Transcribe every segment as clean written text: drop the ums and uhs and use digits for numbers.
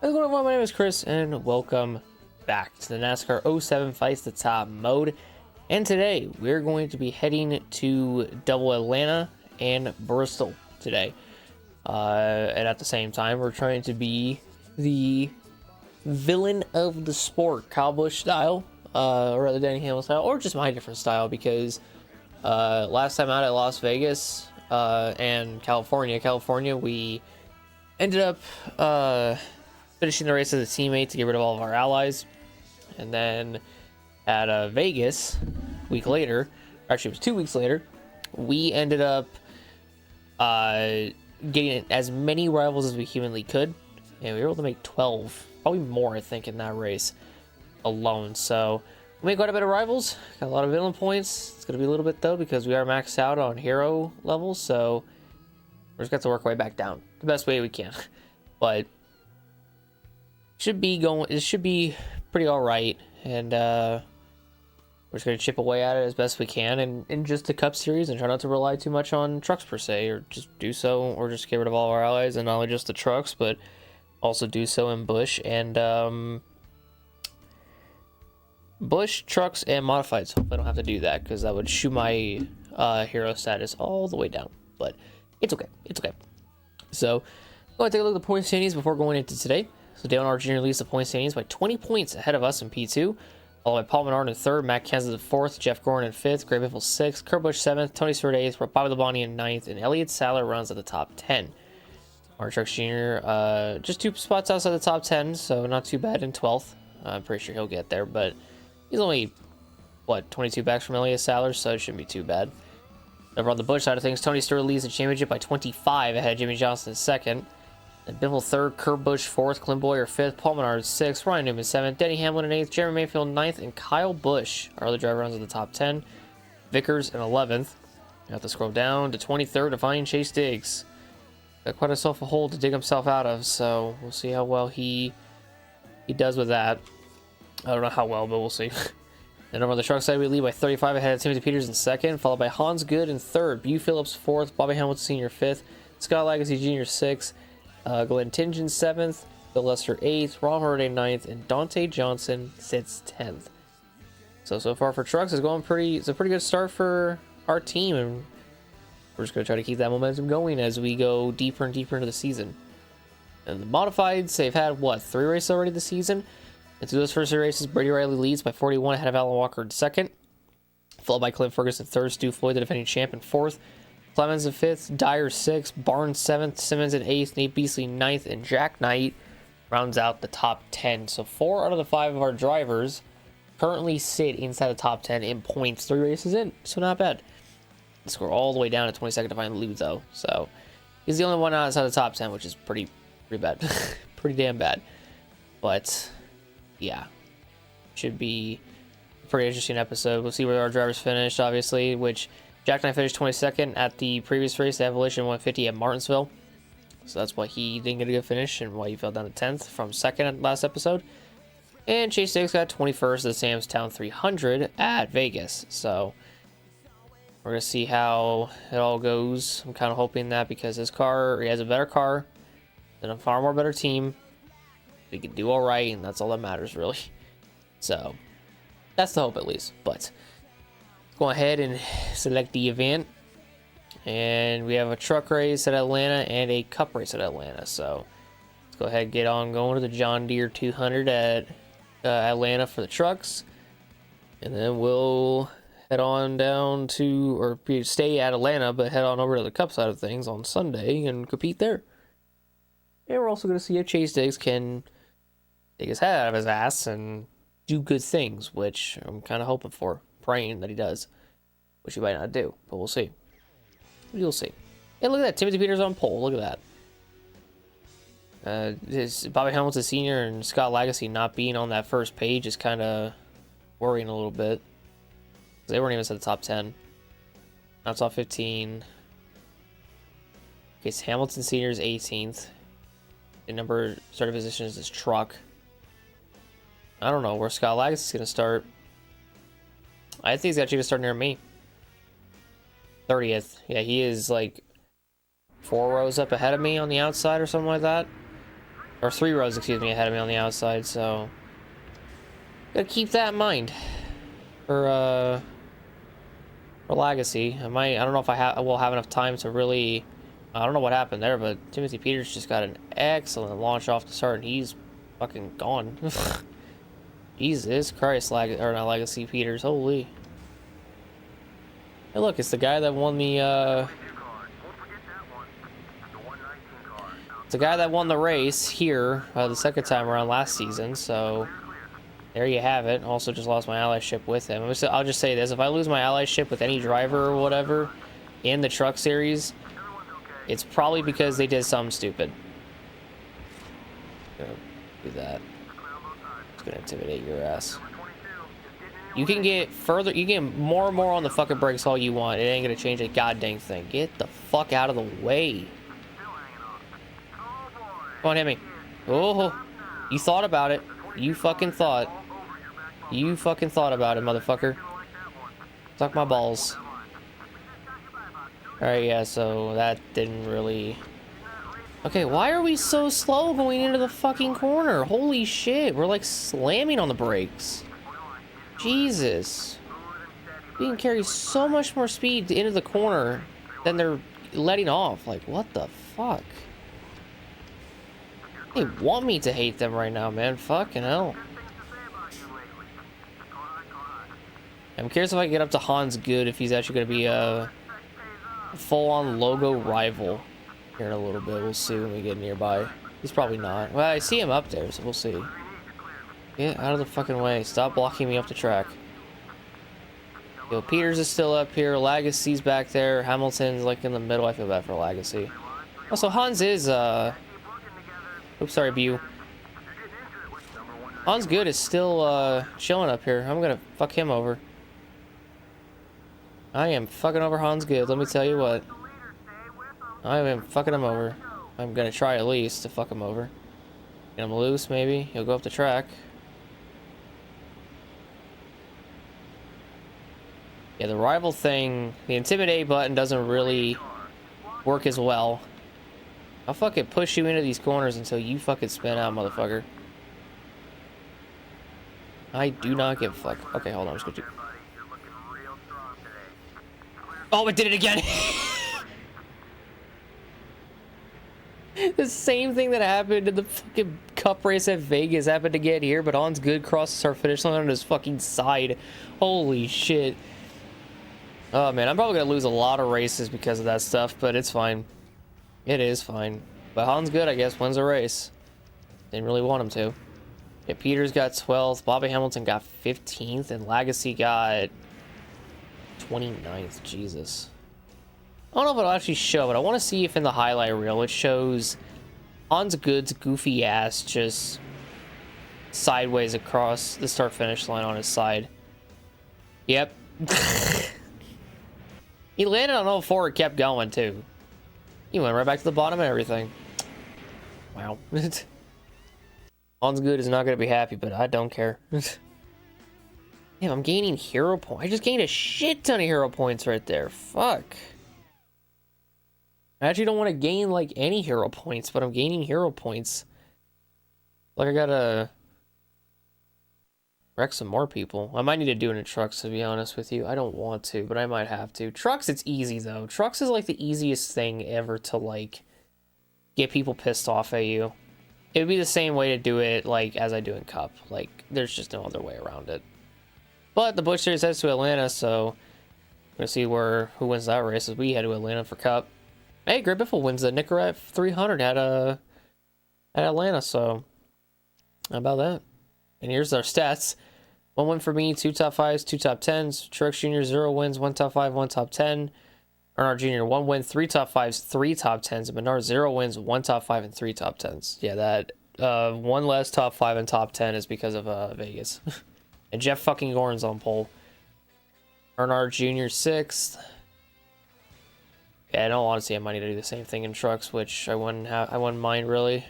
How's it going, everyone? My name is Chris, and welcome back to the NASCAR '07 Fights the Top mode. And today, we're going to be heading to double Atlanta and Bristol today. And at the same time, we're trying to be the villain of the sport, Kyle Busch style, or rather Danny Hamlin style, or just my different style, because last time out at Las Vegas and California, we ended up finishing the race as a teammate to get rid of all of our allies. And then at Vegas, a week later, actually it was 2 weeks later, we ended up getting as many rivals as we humanly could. And we were able to make 12, probably more, I think, in that race alone. So we made quite a bit of rivals, got a lot of villain points. It's going to be a little bit, though, because we are maxed out on hero levels. So we're just got to work our way back down the best way we can. But it should be pretty all right, and we're just gonna chip away at it as best we can in just the Cup Series, and try not to rely too much on trucks per se, or just do so, or just get rid of all our allies, and not only just the trucks, but also do so in Busch and Busch, trucks, and modifieds. Hope I don't have to do that, because that would shoot my hero status all the way down. But it's okay. It's okay. So I'm going to take a look at the point standings before going into today. So Dale Earnhardt Jr. leads the point standings by 20 points ahead of us in P2, followed by Paul Menard in third, Matt Kenseth in fourth, Jeff Gordon in fifth, Gray Biffle sixth, Kurt Busch seventh, Tony Stewart eighth, Bobby Labonte in ninth, and Elliott Sadler runs at the top 10. Mark Truex Jr. Just 2 spots outside the top 10, so not too bad in 12th. I'm pretty sure he'll get there, but he's only, 22 backs from Elliott Sadler, so it shouldn't be too bad. Over on the Busch side of things, Tony Stewart leads the championship by 25 ahead of Jimmy Johnson in second. And Biffle third, Kurt Busch fourth, Clint Bowyer fifth, Paul Menard sixth, Ryan Newman seventh, Denny Hamlin in eighth, Jeremy Mayfield ninth, and Kyle Busch, our other driver, runs at the top 10. Vickers in 11th. You have to scroll down to 23rd to find Chase Diggs. Got quite a hole to dig himself out of, so we'll see how well he does with that. I don't know how well, but we'll see. And over on the truck side, we lead by 35 ahead of Timothy Peters in second, followed by Hans Good in third, Bew Phillips fourth, Bobby Hamilton Sr. fifth, Scott Lagacy Jr. sixth, Glenn Tingen 7th, Bill Lester 8th, Ron Hurday 9th, and Dante Johnson sits 10th. So far for trucks, it's a pretty good start for our team, and we're just going to try to keep that momentum going as we go deeper and deeper into the season. And the modifieds, they've had, 3 races already this season? And through those first 3 races, Brady Riley leads by 41 ahead of Alan Walker in second, followed by Clint Ferguson third, Stu Floyd, the defending champ, in fourth, Clemens in 5th, Dyer 6th, Barnes 7th, Simmons in 8th, Nate Beasley 9th, and Jack Knight rounds out the top 10. So 4 out of the 5 of our drivers currently sit inside the top 10 in points 3 races in. So not bad. Score all the way down to 22nd to find Lou, though. So he's the only one outside the top 10, which is pretty bad. Pretty damn bad. But yeah, should be a pretty interesting episode. We'll see where our drivers finished, obviously, which Jack Knight finished 22nd at the previous race, the Evolution 150 at Martinsville. So that's why he didn't get a good finish and why he fell down to 10th from 2nd at last episode. And Chase Diggs got 21st at the Sam's Town 300 at Vegas. So we're going to see how it all goes. I'm kind of hoping that because he has a better car and a far more better team, we can do all right, and that's all that matters, really. So that's the hope, at least. But go ahead and select the event, and we have a truck race at Atlanta and a cup race at Atlanta. So let's go ahead and get on going to the John Deere 200 at Atlanta for the trucks, and then we'll head on down to, or stay at Atlanta, but head on over to the cup side of things on Sunday and compete there. And we're also going to see if Chase Diggs can take his head out of his ass and do good things, which I'm kind of hoping for, praying that he does, which he might not do, but we'll see. You'll see. Hey, look at that, Timothy Peters on pole. Look at that. Bobby Hamilton Sr. and Scott Lagacy not being on that first page is kind of worrying a little bit. They weren't even at the top 10. Now top 15. Okay, so Hamilton Sr. is 18th. The number starting position is this truck. I don't know where Scott Lagacy is going to start. I think he's actually going to start near me. 30th. Yeah, he is like 4 rows up ahead of me on the outside or something like that. or 3 rows, excuse me, ahead of me on the outside. So gotta keep that in mind for Legacy. I don't know if I will have enough time to really. I don't know what happened there, but Timothy Peters just got an excellent launch off the start, and he's fucking gone. Jesus Christ, or not Legacy Peters, holy. Hey, look, it's the guy that won the it's the guy that won the race here the second time around last season. So there you have it. Also, just lost my allyship with him. I'll just say this: if I lose my allyship with any driver or whatever in the truck series, it's probably because they did something stupid. Gonna do that. It's gonna intimidate your ass. You can get further, you can get more and more on the fucking brakes all you want. It ain't gonna change a goddamn thing. Get the fuck out of the way. Come on, hit me. Oh, you thought about it. You fucking thought. You fucking thought about it, motherfucker. Suck my balls. Alright, yeah, so that didn't really... Okay, why are we so slow going into the fucking corner? Holy shit, we're like slamming on the brakes. Jesus. We can carry so much more speed into the corner than they're letting off. Like, what the fuck? They want me to hate them right now, man. Fucking hell. I'm curious if I can get up to Hans Good, if he's actually going to be a full-on logo rival here in a little bit. We'll see when we get nearby. He's probably not. Well, I see him up there, so we'll see. Get out of the fucking way. Stop blocking me up the track. Yo, Peters is still up here. Legacy's back there. Hamilton's like in the middle. I feel bad for Legacy. Also, Hans is, oops, sorry, Bu. Hans Good is still, chilling up here. I'm gonna fuck him over. I am fucking over Hans Good, let me tell you what. I am fucking him over. I'm gonna try at least to fuck him over. Get him loose, maybe. He'll go up the track. Yeah, the rival thing, the intimidate button doesn't really work as well. I'll fucking push you into these corners until you fucking spin out, motherfucker. I do not give a fuck. Okay, hold on, I'm just gonna do... Oh, it did it again! The same thing that happened in the fucking cup race at Vegas happened again here, but Hans Good crosses our finish line on his fucking side. Holy shit. Oh man, I'm probably gonna lose a lot of races because of that stuff, but it's fine. It is fine. But Hans Good, I guess, wins a race. Didn't really want him to. Yeah, Peters got 12th, Bobby Hamilton got 15th, and Legacy got 29th. Jesus. I don't know if it'll actually show, but I want to see if in the highlight reel it shows Hans Good's goofy ass just sideways across the start-finish line on his side. Yep. He landed on 04 and kept going, too. He went right back to the bottom and everything. Wow. Hans Good is not going to be happy, but I don't care. Damn, I'm gaining hero points. I just gained a shit ton of hero points right there. Fuck. I actually don't want to gain, like, any hero points, but I'm gaining hero points. Like, I gotta wreck some more people. I might need to do it in trucks, to be honest with you. I don't want to, but I might have to. Trucks, it's easy, though. Trucks is, like, the easiest thing ever to, like, get people pissed off at you. It would be the same way to do it, like, as I do in Cup. Like, there's just no other way around it. But the Busch Series heads to Atlanta, so we're gonna see who wins that race as we head to Atlanta for Cup. Hey, Greg Biffle wins the Nicorette 300 at Atlanta, so how about that? And here's our stats. 1 win for me, 2 top 5s, 2 top 10s. Truex Jr. 0 wins, 1 top 5, 1 top 10. Earnhardt Jr. 1 win, 3 top 5s, 3 top 10s. And Menard 0 wins, 1 top 5, and 3 top 10s. Yeah, that 1 less top 5 and top 10 is because of Vegas. And Jeff fucking Gordon's on pole. Earnhardt Jr. 6th. Yeah, in all honesty, I might need to do the same thing in trucks, which I wouldn't mind really.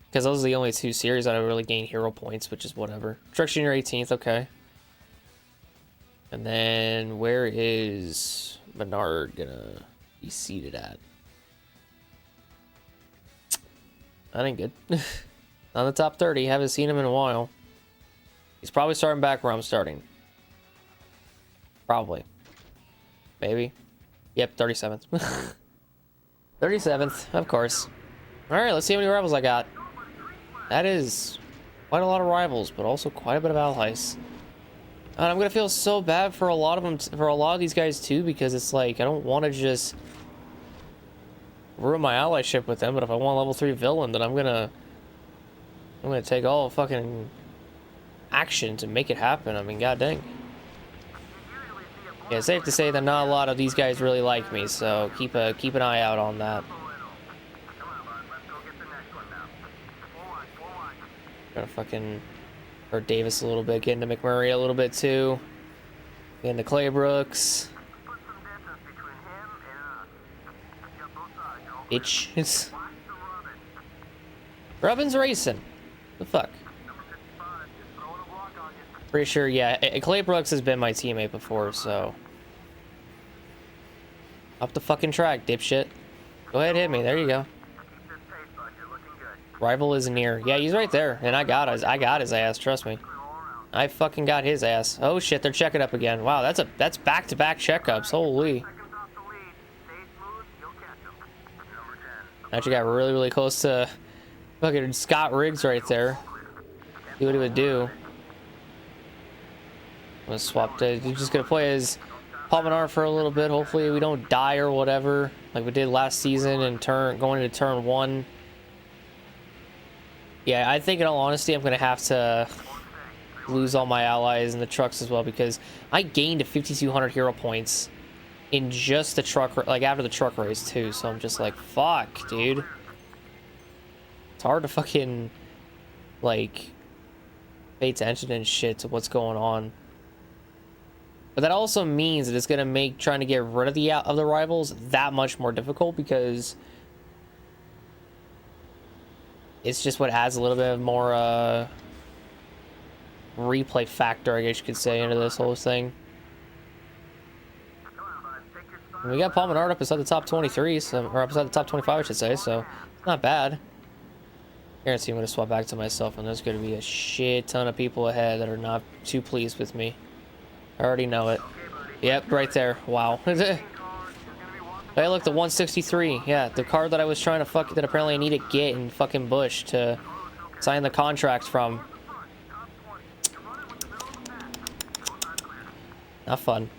Because those are the only 2 series that I really gain hero points, which is whatever. Truck Jr. 18th, okay. And then where is Menard gonna be seated at? That ain't good. On the top 30, haven't seen him in a while. He's probably starting back where I'm starting. Probably. Maybe. Yep, 37th. 37th, of course. Alright, let's see how many rivals I got. That is quite a lot of rivals, but also quite a bit of allies. And I'm gonna feel so bad for a lot of them, for a lot of these guys too, because it's like, I don't want to just ruin my allyship with them, but if I want a level 3 villain, then I'm gonna take all fucking action to make it happen. I mean, god dang. Yeah, it's safe to say that not a lot of these guys really like me, so keep an eye out on that. Gotta fucking hurt Davis a little bit, get into McMurray a little bit too. Get into Claybrooks. Bitch. Robin's racing. The fuck? Pretty sure, yeah. Claybrooks has been my teammate before, so. Up the fucking track, dipshit. Go ahead, hit me. There you go. Rival is near. Yeah, he's right there, and I got his ass. Trust me. I fucking got his ass. Oh shit, they're checking up again. Wow, that's back-to-back checkups. Holy. Actually got really, really close to fucking Scott Riggs right there. See what he would do. I'm gonna swap to. He's just gonna play as Palminar for a little bit. Hopefully we don't die or whatever, like we did last season and going into turn 1. Yeah, I think in all honesty, I'm gonna have to lose all my allies in the trucks as well, because I gained 5,200 hero points in just the truck, like after the truck race too. So I'm just like, fuck, dude. It's hard to fucking like pay attention and shit to what's going on. But that also means that it's gonna make trying to get rid of the rivals that much more difficult, because it's just what adds a little bit of more replay factor, I guess you could say, into this whole thing. And we got Paul Menard up inside the top 23, so, or up inside the top 25, I should say, so it's not bad. Guarantee I'm going to swap back to myself, and there's going to be a shit ton of people ahead that are not too pleased with me. I already know it. Yep, right there. Wow. Hey, look, the 163. Yeah, the card that I was trying to that apparently I need to get in fucking Bush to sign the contract from. Not fun.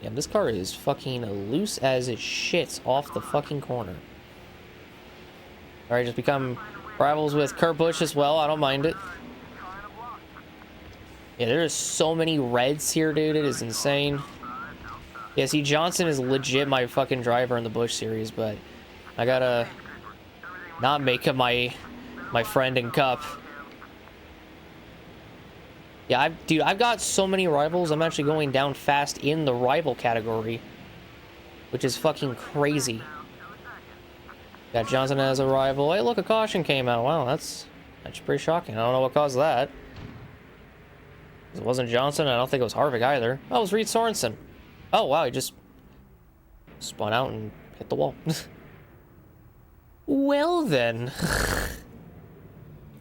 Yeah, this car is fucking loose as shit off the fucking corner. Alright, just become rivals with Kurt Busch as well. I don't mind it. Yeah, there is so many reds here, dude. It is insane. Yeah, see, Johnson is legit my fucking driver in the Busch series, but I gotta not make him my friend in Cup. Yeah, dude, I've got so many rivals. I'm actually going down fast in the rival category, which is fucking crazy. Got Johnson as a rival. Hey, look, a caution came out. Wow, that's pretty shocking. I don't know what caused that. It wasn't Johnson. I don't think it was Harvick either. Oh, it was Reed Sorensen. Oh, wow, he just spun out and hit the wall. Well, then.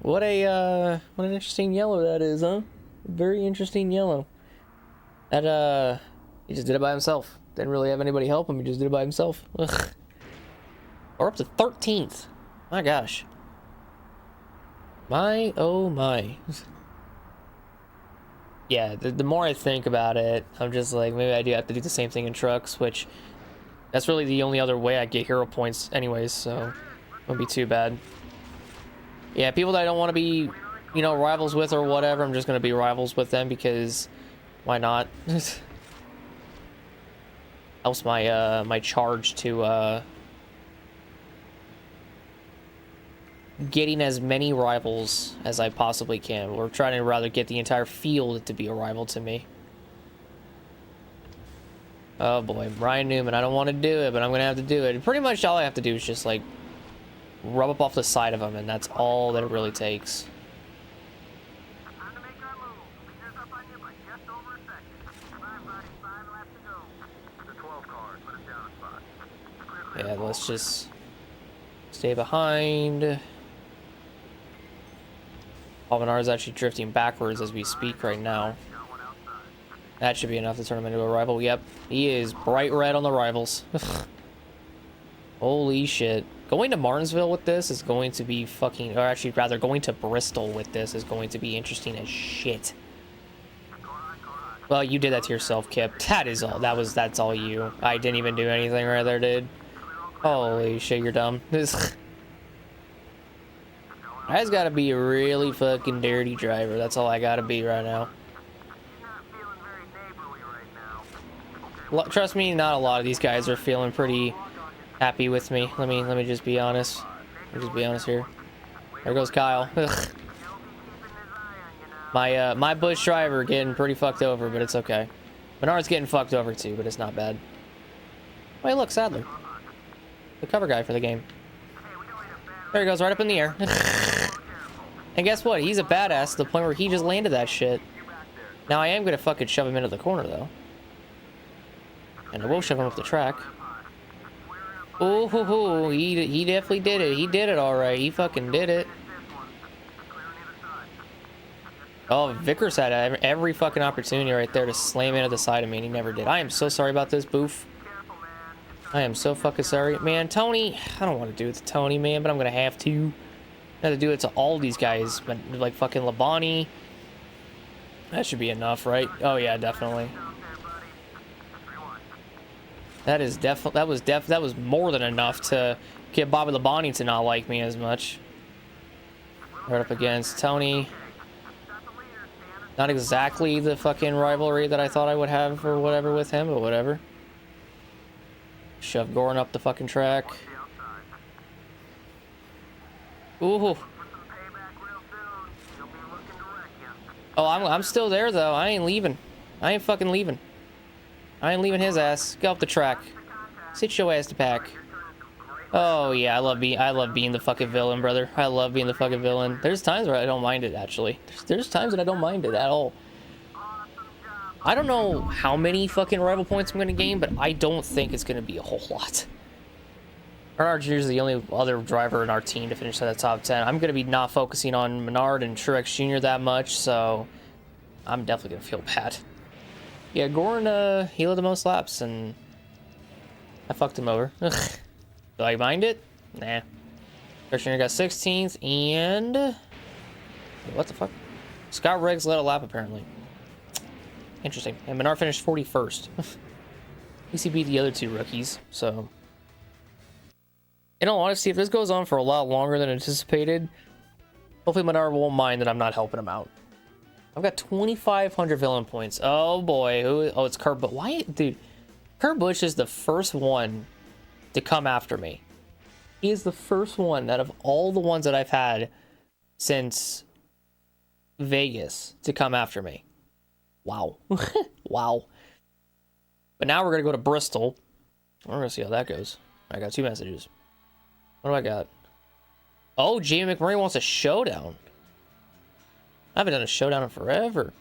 What an interesting yellow that is, huh? Very interesting yellow. That, he just did it by himself. Didn't really have anybody help him. He just did it by himself. Ugh. We're up to 13th. My gosh. My, oh my. Yeah, the more I think about it, I'm just like, maybe I do have to do the same thing in trucks, which that's really the only other way I get hero points anyways, so it won't be too bad. Yeah, people that I don't want to be, you know, rivals with or whatever, I'm just going to be rivals with them, because why not? Helps my, my charge to, getting as many rivals as I possibly can. We're trying to rather get the entire field to be a rival to me. Oh boy, Ryan Newman, I don't want to do it, but I'm gonna have to do it. And pretty much all I have to do is just like rub up off the side of him, and that's all that it really takes. Yeah, let's just stay behind. Alvanar is actually drifting backwards as we speak right now. That should be enough to turn him into a rival. Yep, he is bright red on the rivals. Holy shit. Going to Martinsville with this is going to be fucking... Or actually, rather, going to Bristol with this is going to be interesting as shit. Well, you did that to yourself, Kip. That is all. That's all you. I didn't even do anything right there, dude. Holy shit, you're dumb. This guy's gotta be a really fucking dirty driver. That's all I gotta be right now. Trust me, not a lot of these guys are feeling pretty happy with me. Let me just be honest. Let me just be honest here. There goes Kyle. My Bush driver getting pretty fucked over, but it's okay. Menard's getting fucked over too, but it's not bad. Wait, look, Sadler. The cover guy for the game. There he goes, right up in the air. And guess what? He's a badass to the point where he just landed that shit. Now I am gonna fucking shove him into the corner though. And I will shove him up the track. Ooh, hoo, hoo. He definitely did it. He did it all right. He fucking did it. Oh, Vickers had every fucking opportunity right there to slam into the side of me, and he never did. I am so sorry about this, Boof. I am so fucking sorry. Man, Tony, I don't want to do it to Tony, man, but I'm going to have to. I have to do it to all these guys, but like fucking Labani. That should be enough, right? Oh, yeah, definitely. That was more than enough to get Bobby Labonte to not like me as much. Right up against Tony. Not exactly the fucking rivalry that I thought I would have or whatever with him, but whatever. Shove Goran up the fucking track. Ooh. Oh, I'm still there though. I ain't leaving. I ain't fucking leaving. I ain't leaving his ass. Go up the track. Sit your ass to pack. Oh yeah, I love being the fucking villain, brother. I love being the fucking villain. There's times where I don't mind it actually. There's times that I don't mind it at all. I don't know how many fucking rival points I'm gonna gain, but I don't think it's gonna be a whole lot. Menard Jr. is the only other driver in our team to finish at the top 10. I'm gonna be not focusing on Menard and Truex Jr. that much, so I'm definitely gonna feel bad. Yeah, Goran, he led the most laps, and I fucked him over. Do I mind it? Nah. Truex Jr. got 16th, and... What the fuck? Scott Riggs led a lap, apparently. Interesting. And Menard finished 41st. At least he beat the other two rookies, so... In all honesty, if this goes on for a lot longer than anticipated, hopefully Menard won't mind that I'm not helping him out. I've got 2,500 villain points. Oh boy. Oh, it's Kurt Busch. Why? Dude, Kurt Busch is the first one to come after me. He is the first one out of all the ones that I've had since Vegas to come after me. Wow. Wow. But now we're going to go to Bristol. We're going to see how that goes. I got 2 messages. What do I got? Oh, Jamie McMurray wants a showdown. I haven't done a showdown in forever.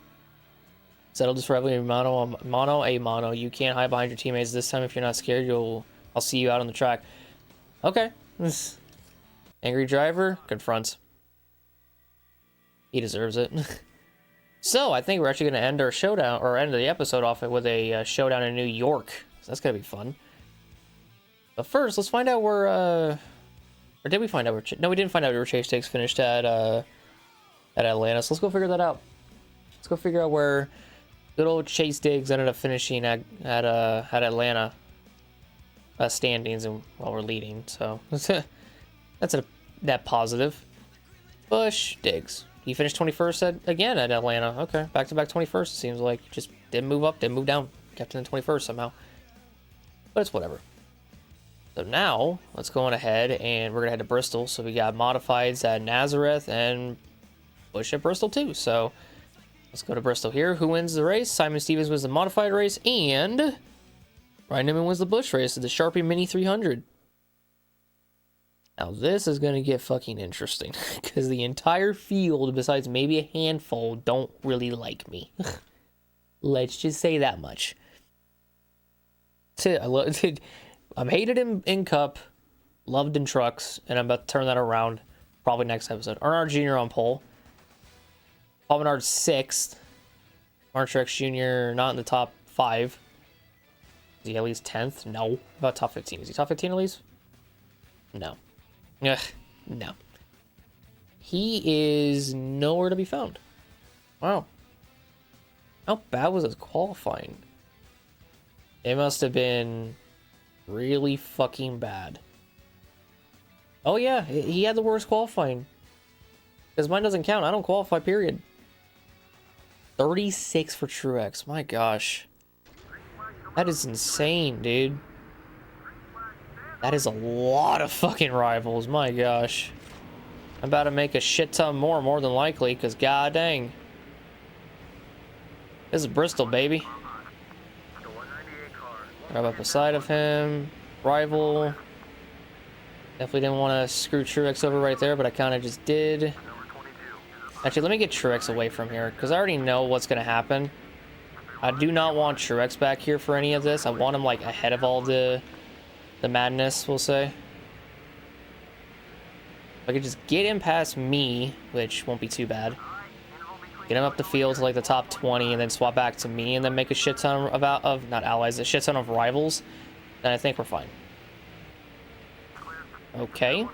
Settle this forever. Mono a mono. You can't hide behind your teammates this time. If you're not scared, I'll see you out on the track. Okay. Angry driver confronts. He deserves it. So I think we're actually going to end our showdown, or end the episode off with a showdown in New York. So that's going to be fun. But first, let's find out where, or did we find out where, no, we didn't find out where Chase Diggs finished at Atlanta. So let's go figure that out. Let's go figure out where good old Chase Diggs ended up finishing at Atlanta standings, and while we're leading. So that's a net positive. Bush Diggs. He finished 21st again at Atlanta. Okay, back-to-back 21st, it seems like. Just didn't move up, didn't move down. Kept in the 21st somehow. But it's whatever. So now, let's go on ahead, and we're going to head to Bristol. So we got modifieds at Nazareth and Busch at Bristol too. So let's go to Bristol here. Who wins the race? Simon Stevens wins the modified race, and Ryan Newman wins the Busch race at the Sharpie Mini 300. Now this is going to get fucking interesting, because the entire field, besides maybe a handful, don't really like me. Let's just say that much. I'm hated in Cup, loved in trucks, and I'm about to turn that around probably next episode. Earnhardt Jr. on pole. Paul Menard 6th. Mark Truex Jr. not in the top 5. Is he at least 10th? No. About top 15. Is he top 15 at least? No. Ugh, no. He is nowhere to be found. Wow. How bad was his qualifying? It must have been really fucking bad. Oh yeah, he had the worst qualifying. Because mine doesn't count. I don't qualify, period. 36 for Truex. My gosh. That is insane, dude. That is a lot of fucking rivals. My gosh. I'm about to make a shit ton more than likely, because god dang. This is Bristol, baby. Grab up beside of him. Rival. Definitely didn't want to screw Truex over right there, but I kind of just did. Actually, let me get Truex away from here, because I already know what's going to happen. I do not want Truex back here for any of this. I want him, like, ahead of all the madness, we'll say. If I could just get him past me, which won't be too bad. Get him up the field to, like, the top 20, and then swap back to me, and then make a shit ton of not allies, a shit ton of rivals, then I think we're fine. Okay.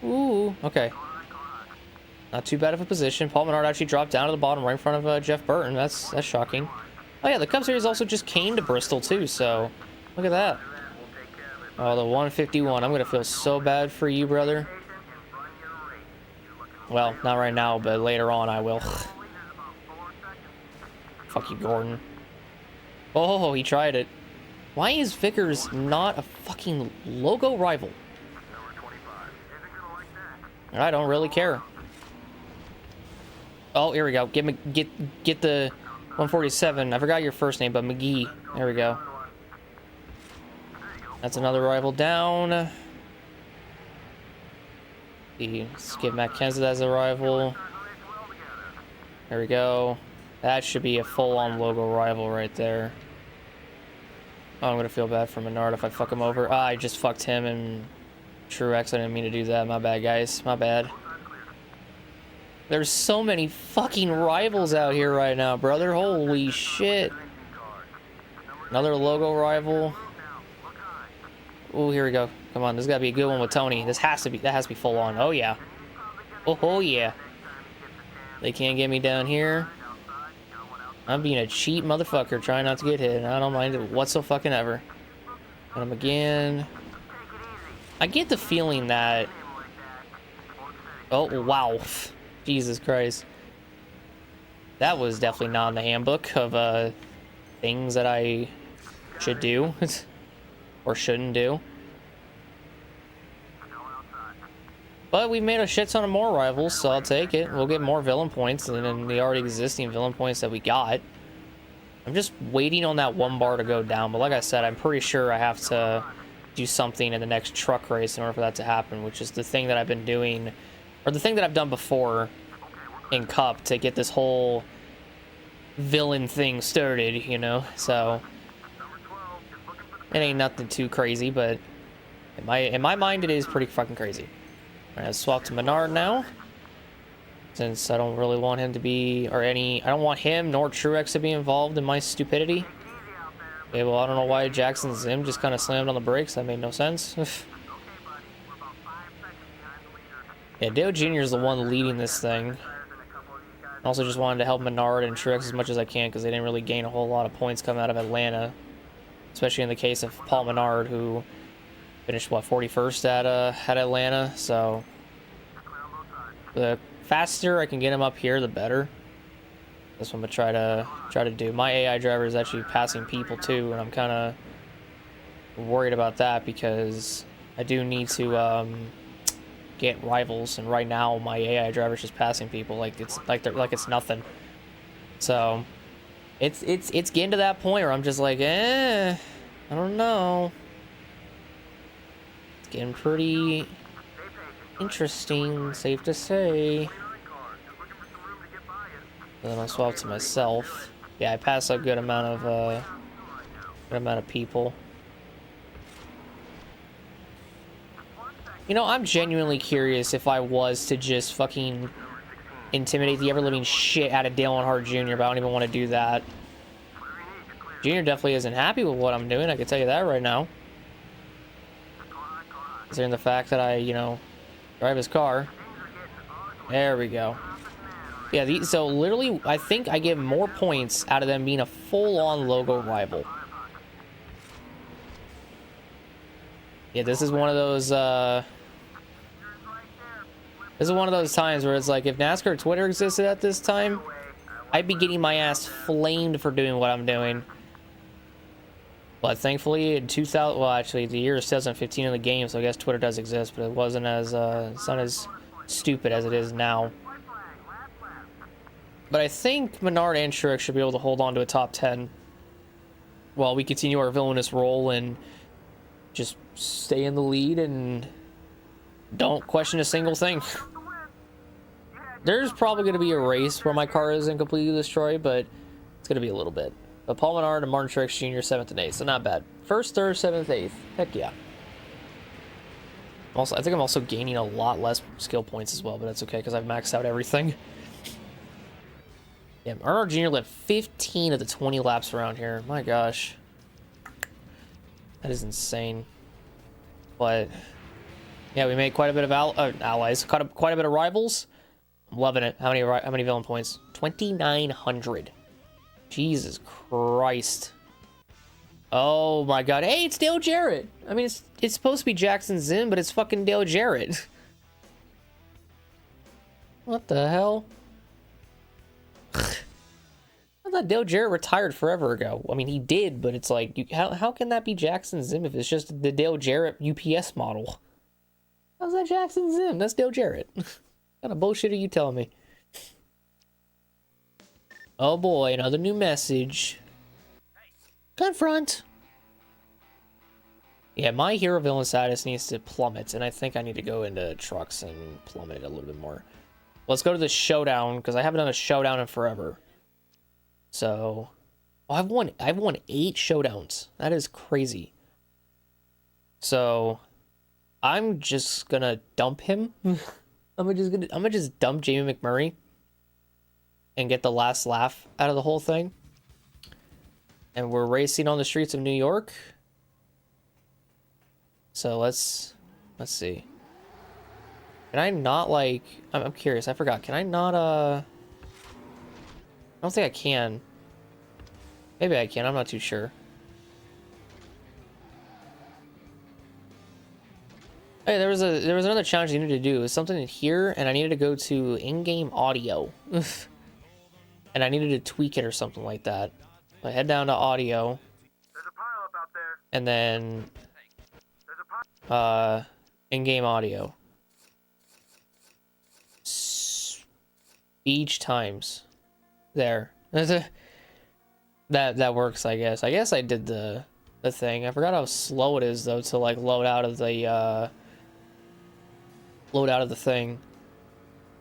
Ooh, okay. Not too bad of a position. Paul Menard actually dropped down to the bottom right in front of Jeff Burton. That's shocking. Oh yeah, the Cup Series also just came to Bristol too, so look at that. Oh, the 151. I'm gonna feel so bad for you, brother. Well, not right now, but later on I will. Fuck you, Gordon. Oh, he tried it. Why is Vickers not a fucking logo rival? I don't really care. Oh, here we go. Get the 147. I forgot your first name, but McGee. There we go. That's another rival down. Let's give Matt Kenseth as a rival. There we go. That should be a full-on logo rival right there. Oh, I'm gonna feel bad for Menard if I fuck him over. Ah, I just fucked him and Truex. I didn't mean to do that. My bad, guys. My bad. There's so many fucking rivals out here right now, brother. Holy shit. Another logo rival. Oh, here we go. Come on, this gotta be a good one with Tony. That has to be full on. Oh yeah. Oh yeah. They can't get me down here. I'm being a cheap motherfucker trying not to get hit, and I don't mind it whatsoever. Hit him again. I get the feeling that... Oh, wow. Jesus Christ. That was definitely not in the handbook of things that I should do or shouldn't do. But we've made a shit ton of more rivals, so I'll take it. We'll get more villain points than the already existing villain points that we got. I'm just waiting on that one bar to go down, but like I said, I'm pretty sure I have to do something in the next truck race in order for that to happen, which is the thing that I've been doing, or the thing that I've done before in Cup to get this whole villain thing started, you know? So it ain't nothing too crazy, but in my mind it is pretty fucking crazy. Alright, let's swap to Menard now, since I don't really want him to be, I don't want him nor Truex to be involved in my stupidity. Okay, well, I don't know why Jackson Zim just kind of slammed on the brakes. That made no sense. Yeah, Dale Jr. is the one leading this thing. Also just wanted to help Menard and Truex as much as I can, because they didn't really gain a whole lot of points coming out of Atlanta. Especially in the case of Paul Menard, who finished, what, 41st at Atlanta, so the faster I can get him up here, the better. That's what I'm gonna try to do. My AI driver is actually passing people too, and I'm kind of worried about that because I do need to get rivals, and right now my AI driver is just passing people like it's nothing. So it's getting to that point where I'm just like, I don't know. Getting pretty interesting, safe to say. And then I'll swap to myself. Yeah, I pass a good amount of people. You know, I'm genuinely curious if I was to just fucking intimidate the ever-living shit out of Dale Earnhardt Jr., but I don't even want to do that. Junior definitely isn't happy with what I'm doing, I can tell you that right now. Considering the fact that I, you know, drive his car. There we go. Yeah, so literally, I think I get more points out of them being a full-on logo rival. Yeah, this is one of those, this is one of those times where it's like, if NASCAR Twitter existed at this time, I'd be getting my ass flamed for doing what I'm doing. But thankfully, in 2000, well, actually, the year is 2015 in the game, so I guess Twitter does exist, but it wasn't as, it's not as stupid as it is now. But I think Menard and Truex should be able to hold on to a top 10 while we continue our villainous role and just stay in the lead and don't question a single thing. There's probably going to be a race where my car isn't completely destroyed, but it's going to be a little bit. But Paul Menard and Martin Truex Jr. 7th and 8th, so not bad. 1st, 3rd, 7th, 8th. Heck yeah. Also, I think I'm also gaining a lot less skill points as well, but that's okay because I've maxed out everything. Yeah, Earnhardt Jr. led 15 of the 20 laps around here. My gosh. That is insane. But, yeah, we made quite a bit of allies. Quite a bit of rivals. I'm loving it. How many villain points? 2,900. Jesus Christ. Oh my god. Hey, it's Dale Jarrett. I mean, it's supposed to be Jackson Zim, but it's fucking Dale Jarrett. What the hell? I thought Dale Jarrett retired forever ago. I mean, he did, but it's like, how can that be Jackson Zim if it's just the Dale Jarrett UPS model? How's that Jackson Zim? That's Dale Jarrett. What kind of bullshit are you telling me? Oh boy, another new message. Confront. Yeah, my hero villain status needs to plummet, and I think I need to go into trucks and plummet it a little bit more. Let's go to the showdown, because I haven't done a showdown in forever. So, oh, I've won 8 showdowns. That is crazy. So, I'm just gonna dump him. I'm gonna just dump Jamie McMurray and get the last laugh out of the whole thing. And we're racing on the streets of New York. So let's see. Can I not, like, I'm curious, I forgot. Can I not, I don't think I can. Maybe I can, I'm not too sure. Hey, there was another challenge I needed to do. It was something in here, and I needed to go to in-game audio. And I needed to tweak it or something like that. I head down to audio. There's a pile up out there. And then in-game audio. Speech times. There. That works, I guess. I guess I did the thing. I forgot how slow it is though to like load out of the thing.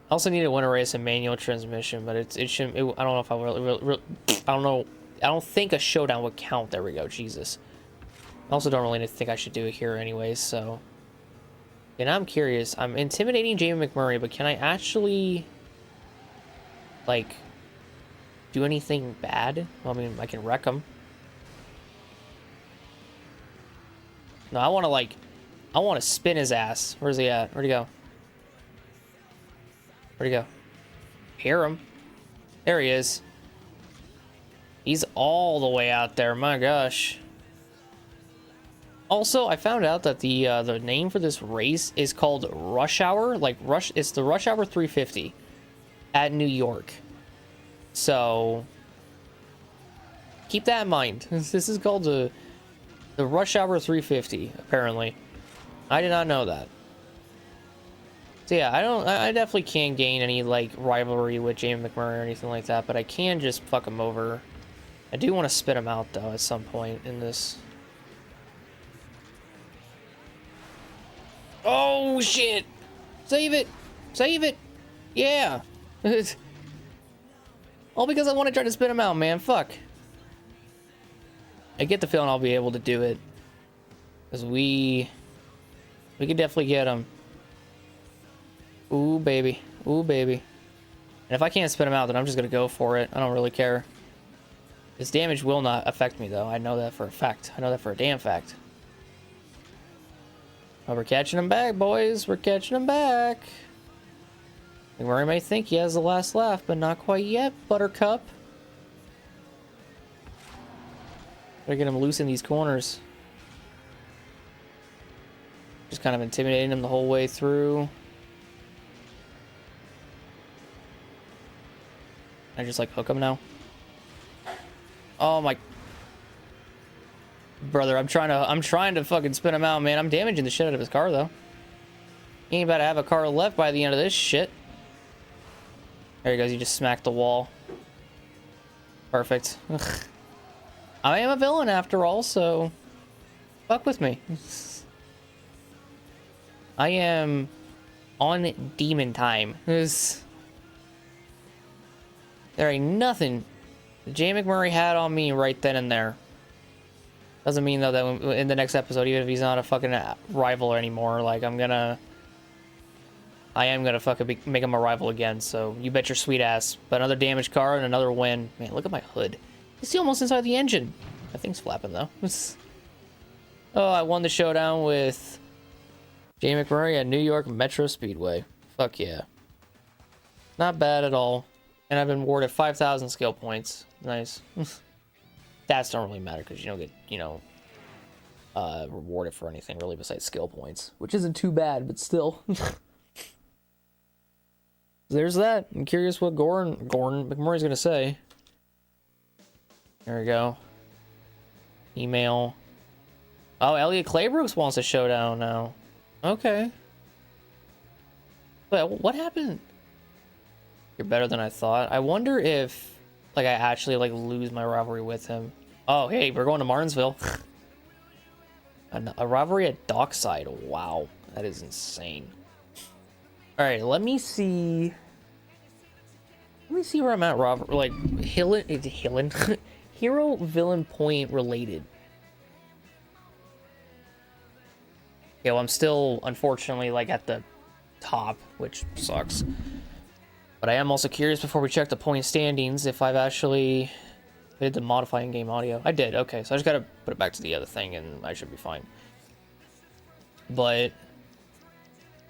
I also need to win a race in manual transmission, but it shouldn't. I don't know if I really I don't know. I don't think a showdown would count. There we go. Jesus. I also don't really think I should do it here anyways. So, and I'm curious. I'm intimidating Jamie McMurray, but can I actually like do anything bad? Well, I mean, I can wreck him. No, I want to spin his ass. Where's he at? Where'd he go? Where'd he go? Hear him. There he is. He's all the way out there. My gosh. Also, I found out that the name for this race is called Rush Hour. Like it's the Rush Hour 350 at New York. So keep that in mind. This is called the Rush Hour 350. Apparently, I did not know that. So yeah, I definitely can't gain any like rivalry with Jamie McMurray or anything like that, but I can just fuck him over. I do want to spit him out though at some point in this. Oh shit! Save it! Save it! Yeah! All because I want to try to spit him out, man. Fuck. I get the feeling I'll be able to do it. Because we We can definitely get him. Ooh, baby. Ooh, baby. And if I can't spin him out, then I'm just going to go for it. I don't really care. His damage will not affect me, though. I know that for a fact. I know that for a damn fact. Oh, we're catching him back, boys. We're catching him back. Murray may think he has the last laugh, but not quite yet, Buttercup. Gotta get him loose in these corners. Just kind of intimidating him the whole way through. I just like hook him now. Oh my brother, I'm trying to fucking spin him out, man. I'm damaging the shit out of his car though. He ain't about to have a car left by the end of this shit. There he goes, he just smacked the wall. Perfect. I am a villain after all, so fuck with me. I am on demon time. There ain't nothing Jay McMurray had on me right then and there. Doesn't mean though that in the next episode, even if he's not a fucking rival anymore, like I am gonna fucking make him a rival again. So you bet your sweet ass. But another damaged car and another win. Man, look at my hood. You see almost inside the engine. That thing's flapping though. Oh, I won the showdown with Jay McMurray at New York Metro Speedway. Fuck yeah. Not bad at all. And I've been awarded 5,000 skill points. Nice. Stats don't really matter because you don't get, rewarded for anything really besides skill points. Which isn't too bad, but still. There's that. I'm curious what Gordon McMurray's gonna say. There we go. Email. Oh, Elliot Claybrooks wants a showdown now. Okay. Wait, what happened? You're better than I thought. I wonder if, I actually, lose my rivalry with him. Oh, hey, we're going to Martinsville. A rivalry at Dockside. Wow. That is insane. Alright, let me see where I'm at, Robert. Hero villain point related. Yeah, well, I'm still, unfortunately, at the top, which sucks. But I am also curious before we check the point standings if I've actually did the modify in-game audio. I did, okay. So I just gotta put it back to the other thing and I should be fine. But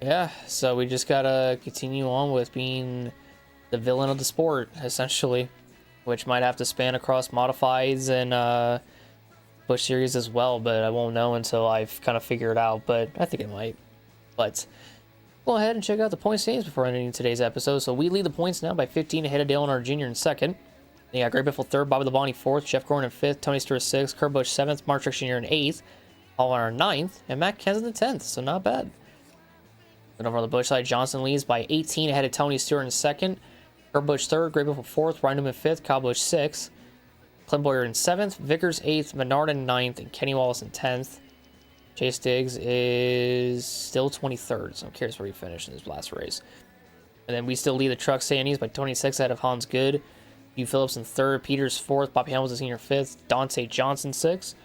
yeah, so we just gotta continue on with being the villain of the sport, essentially. Which might have to span across modifieds and Bush series as well, but I won't know until I've kind of figured it out, but I think it might. But go ahead and check out the point standings before ending today's episode. So we lead the points now by 15 ahead of Dale Earnhardt Jr. in second. Then you got Greg Biffle third, Bobby Labonte fourth, Jeff Gordon in fifth, Tony Stewart sixth, Kurt Busch seventh, Mark Truex Jr. in eighth, Paul Warner ninth, and Matt Kenseth in 10th, so not bad. Then over on the Busch side, Johnson leads by 18 ahead of Tony Stewart in second, Kurt Busch third, Greg Biffle fourth, Ryan Newman fifth, Kyle Busch sixth, Clint Bowyer in seventh, Vickers eighth, Menard in ninth, and Kenny Wallace in 10th. Chase Diggs is still 23rd, so I'm curious where he finished in his last race. And then we still lead the truck standings by 26 ahead of Hans Good, Hugh Phillips in third, Peters fourth, Bobby Hamilton Sr. fifth, Dante Johnson sixth,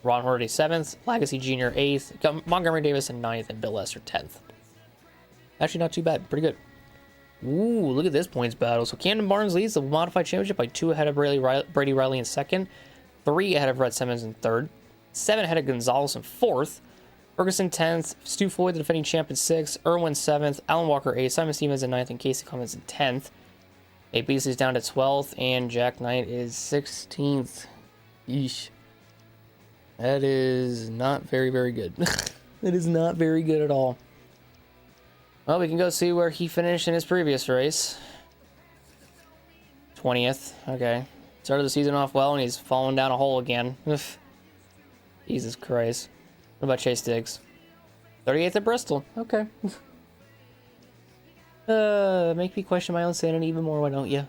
Ron Hornaday seventh, Legacy Jr. eighth, Montgomery Davis in ninth, and Bill Lester 10th. Actually, not too bad, pretty good. Ooh, look at this points battle. So Camden Barnes leads the modified championship by 2 ahead of Brady Riley in second, 3 ahead of Red Simmons in third, 7 ahead of Gonzalez in fourth, Ferguson 10th, Stu Floyd, the defending champ, in 6th, Irwin 7th, Alan Walker 8th, Simon Stevens in 9th, and Casey Clemens in 10th. Nate Beasley's down to 12th, and Jack Knight is 16th. Yeesh. That is not very, very good. That is not very good at all. Well, we can go see where he finished in his previous race. 20th. Okay. Started the season off well, and he's fallen down a hole again. Jesus Christ. What about Chase Diggs? 38th at Bristol. Okay. Make me question my own sanity even more, why don't you?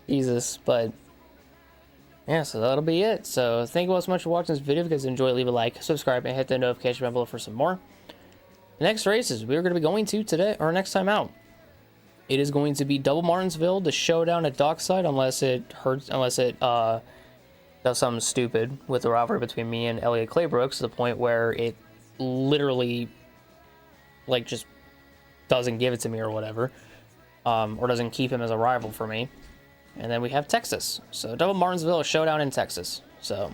Jesus, but yeah, so that'll be it. So thank you all so much for watching this video. If you guys enjoyed, leave a like, subscribe, and hit the notification bell below for some more. The next races we're going to be going to today, or next time out, it is going to be Double Martinsville, the showdown at Dockside, unless it does something stupid with the rivalry between me and Elliot Claybrooks to the point where it literally, like, just doesn't give it to me or whatever, or doesn't keep him as a rival for me. And then we have Texas. So double Martinsville, a showdown in Texas. So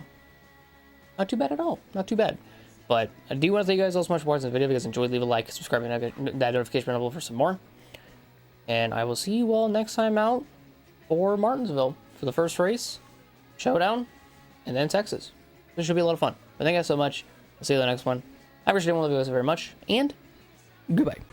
not too bad at all. Not too bad. But I do want to thank you guys all so much for watching the video. If you guys enjoyed, leave a like, subscribe, and that notification bell for some more. And I will see you all next time out for Martinsville for the first race, showdown, and then Texas. This should be a lot of fun. But thank you guys so much. I'll see you in the next one. I appreciate one of you guys very much, and goodbye.